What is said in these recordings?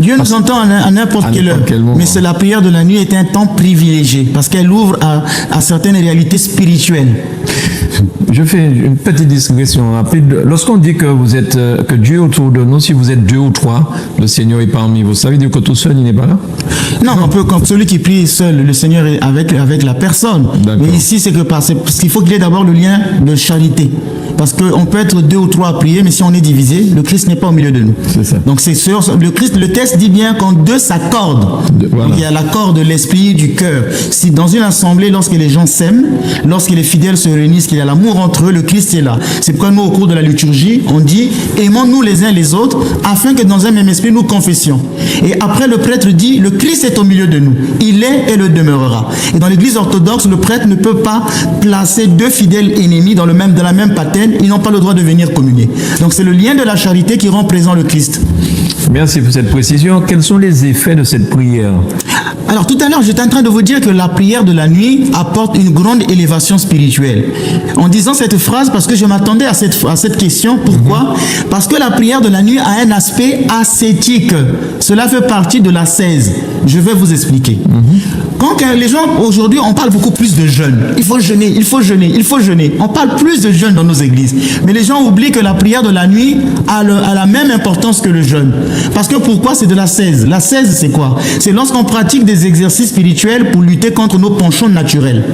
Dieu nous entend à n'importe quelle heure, mais c'est la prière de la nuit est un temps privilégié parce qu'elle ouvre à certaines réalités spirituelles. Je fais une petite discrétion rapide. Lorsqu'on dit que vous êtes que Dieu est autour de nous, si vous êtes 2 ou 3, le Seigneur est parmi vous. Ça veut dire que tout seul, il n'est pas là? Non, on peut, comme celui qui prie seul, le Seigneur est avec la personne. Mais ici, c'est que parce qu'il faut qu'il y ait d'abord le lien de charité. Parce qu'on peut être 2 ou 3 à prier, mais si on est divisé, le Christ n'est pas au milieu de nous. C'est ça. Donc c'est sûr, le Christ, le texte dit bien quand 2 s'accordent. Voilà. Donc il y a l'accord de l'esprit, du cœur. Si dans une assemblée, lorsque les gens s'aiment, lorsque les fidèles se réunissent, qu'il y a l'amour entre eux, le Christ est là. C'est pourquoi nous, au cours de la liturgie, on dit aimons-nous les uns les autres, afin que dans un même esprit nous confessions. Et après, le prêtre dit le Christ est au milieu de nous. Il est et le demeurera. Et dans l'église orthodoxe, le prêtre ne peut pas placer 2 fidèles ennemis dans la même patène. Ils n'ont pas le droit de venir communier. Donc c'est le lien de la charité qui rend présent le Christ. Merci pour cette précision. Quels sont les effets de cette prière? Alors tout à l'heure, j'étais en train de vous dire que la prière de la nuit apporte une grande élévation spirituelle. En disant cette phrase, parce que je m'attendais à cette question. Pourquoi? Parce que la prière de la nuit a un aspect ascétique. Cela fait partie de l'ascèse. Je vais vous expliquer. Quand les gens, aujourd'hui, on parle beaucoup plus de jeûne. Il faut jeûner, il faut jeûner, il faut jeûner. On parle plus de jeûne dans nos églises. Mais les gens oublient que la prière de la nuit a la même importance que le jeûne. Parce que pourquoi? C'est de l'ascèse. L'ascèse, c'est quoi? C'est lorsqu'on pratique des exercices spirituels pour lutter contre nos penchants naturels.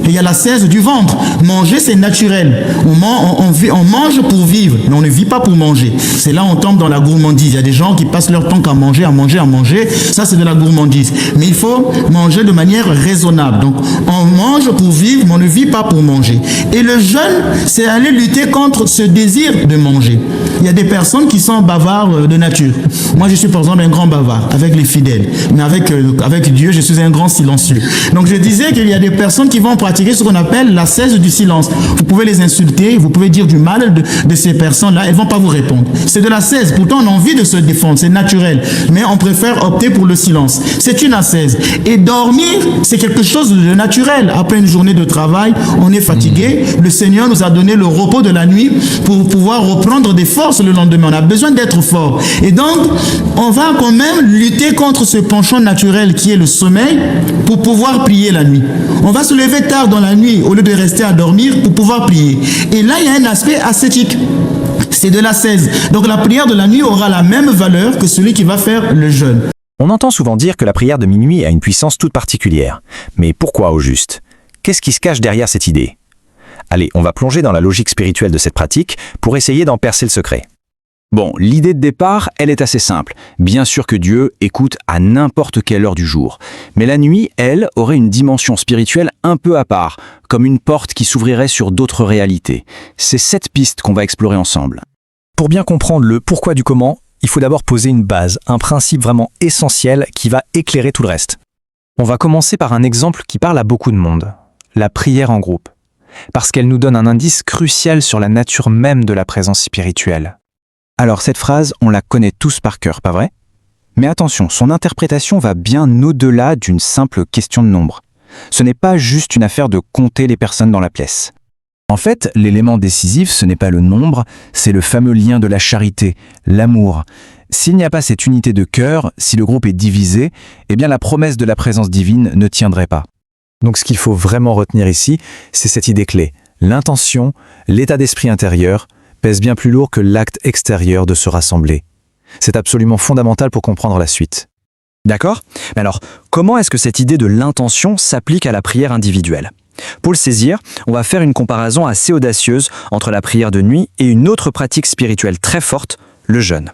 Et il y a l'ascèse du ventre. Manger, c'est naturel. On mange pour vivre, mais on ne vit pas pour manger. C'est là on tombe dans la gourmandise. Il y a des gens qui passent leur temps qu'à manger, à manger, à manger. Ça, c'est de la gourmandise. Mais il faut manger de manière raisonnable. Donc, on mange pour vivre, mais on ne vit pas pour manger. Et le jeûne, c'est aller lutter contre ce désir de manger. Il y a des personnes qui sont bavards de nature. Moi, je suis par exemple un grand bavard avec les fidèles. Mais avec Dieu, je suis un grand silencieux. Donc, je disais qu'il y a des personnes qui vont pratiquer ce qu'on appelle l'ascèse du silence. Vous pouvez les insulter, vous pouvez dire du mal de ces personnes-là, elles ne vont pas vous répondre. C'est de l'ascèse. Pourtant, on a envie de se défendre, c'est naturel. Mais on préfère opter pour le silence. C'est une ascèse. Et dormir, c'est quelque chose de naturel. Après une journée de travail, on est fatigué. Le Seigneur nous a donné le repos de la nuit pour pouvoir reprendre des forces le lendemain. On a besoin d'être fort. Et donc, on va quand même lutter contre ce penchant naturel qui est le sommeil pour pouvoir prier la nuit. On va se lever tard dans la nuit au lieu de rester à dormir pour pouvoir prier. Et là, il y a un aspect ascétique. C'est de l'ascèse. Donc la prière de la nuit aura la même valeur que celui qui va faire le jeûne. On entend souvent dire que la prière de minuit a une puissance toute particulière. Mais pourquoi au juste? Qu'est-ce qui se cache derrière cette idée? Allez, on va plonger dans la logique spirituelle de cette pratique pour essayer d'en percer le secret. Bon, l'idée de départ, elle est assez simple. Bien sûr que Dieu écoute à n'importe quelle heure du jour. Mais la nuit, elle, aurait une dimension spirituelle un peu à part, comme une porte qui s'ouvrirait sur d'autres réalités. C'est cette piste qu'on va explorer ensemble. Pour bien comprendre le pourquoi du comment, il faut d'abord poser une base, un principe vraiment essentiel qui va éclairer tout le reste. On va commencer par un exemple qui parle à beaucoup de monde, la prière en groupe, parce qu'elle nous donne un indice crucial sur la nature même de la présence spirituelle. Alors cette phrase, on la connaît tous par cœur, pas vrai? Mais attention, son interprétation va bien au-delà d'une simple question de nombre. Ce n'est pas juste une affaire de compter les personnes dans la pièce. En fait, l'élément décisif, ce n'est pas le nombre, c'est le fameux lien de la charité, l'amour. S'il n'y a pas cette unité de cœur, si le groupe est divisé, eh bien la promesse de la présence divine ne tiendrait pas. Donc ce qu'il faut vraiment retenir ici, c'est cette idée clé. L'intention, l'état d'esprit intérieur, pèse bien plus lourd que l'acte extérieur de se rassembler. C'est absolument fondamental pour comprendre la suite. D'accord? Mais alors, comment est-ce que cette idée de l'intention s'applique à la prière individuelle? Pour le saisir, on va faire une comparaison assez audacieuse entre la prière de nuit et une autre pratique spirituelle très forte, le jeûne.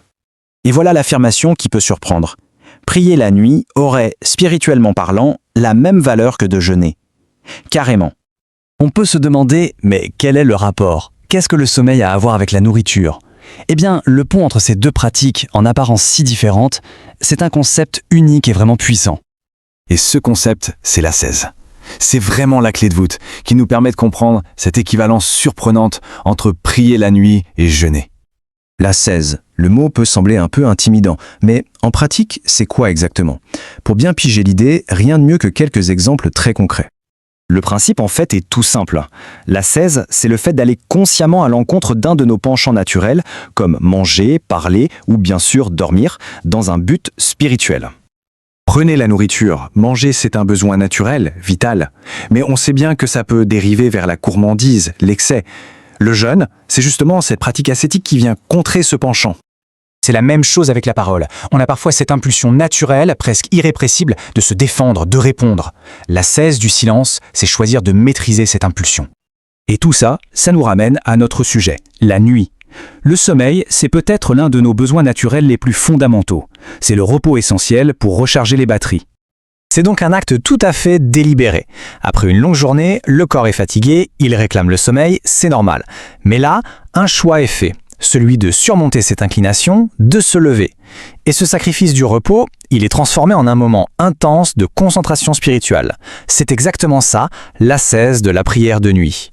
Et voilà l'affirmation qui peut surprendre. Prier la nuit aurait, spirituellement parlant, la même valeur que de jeûner. Carrément. On peut se demander, mais quel est le rapport? Qu'est-ce que le sommeil a à voir avec la nourriture? Eh bien, le pont entre ces deux pratiques, en apparence si différentes, c'est un concept unique et vraiment puissant. Et ce concept, c'est l'ascèse. C'est vraiment la clé de voûte qui nous permet de comprendre cette équivalence surprenante entre prier la nuit et jeûner. L'ascèse, le mot peut sembler un peu intimidant, mais en pratique, c'est quoi exactement? Pour bien piger l'idée, rien de mieux que quelques exemples très concrets. Le principe en fait est tout simple. L'ascèse, c'est le fait d'aller consciemment à l'encontre d'un de nos penchants naturels, comme manger, parler ou bien sûr dormir, dans un but spirituel. Prenez la nourriture, manger c'est un besoin naturel, vital, mais on sait bien que ça peut dériver vers la gourmandise, l'excès. Le jeûne, c'est justement cette pratique ascétique qui vient contrer ce penchant. C'est la même chose avec la parole. On a parfois cette impulsion naturelle, presque irrépressible, de se défendre, de répondre. L'ascèse du silence, c'est choisir de maîtriser cette impulsion. Et tout ça, ça nous ramène à notre sujet, la nuit. Le sommeil, c'est peut-être l'un de nos besoins naturels les plus fondamentaux. C'est le repos essentiel pour recharger les batteries. C'est donc un acte tout à fait délibéré. Après une longue journée, le corps est fatigué, il réclame le sommeil, c'est normal. Mais là, un choix est fait. Celui de surmonter cette inclination, de se lever. Et ce sacrifice du repos, il est transformé en un moment intense de concentration spirituelle. C'est exactement ça, l'ascèse de la prière de nuit.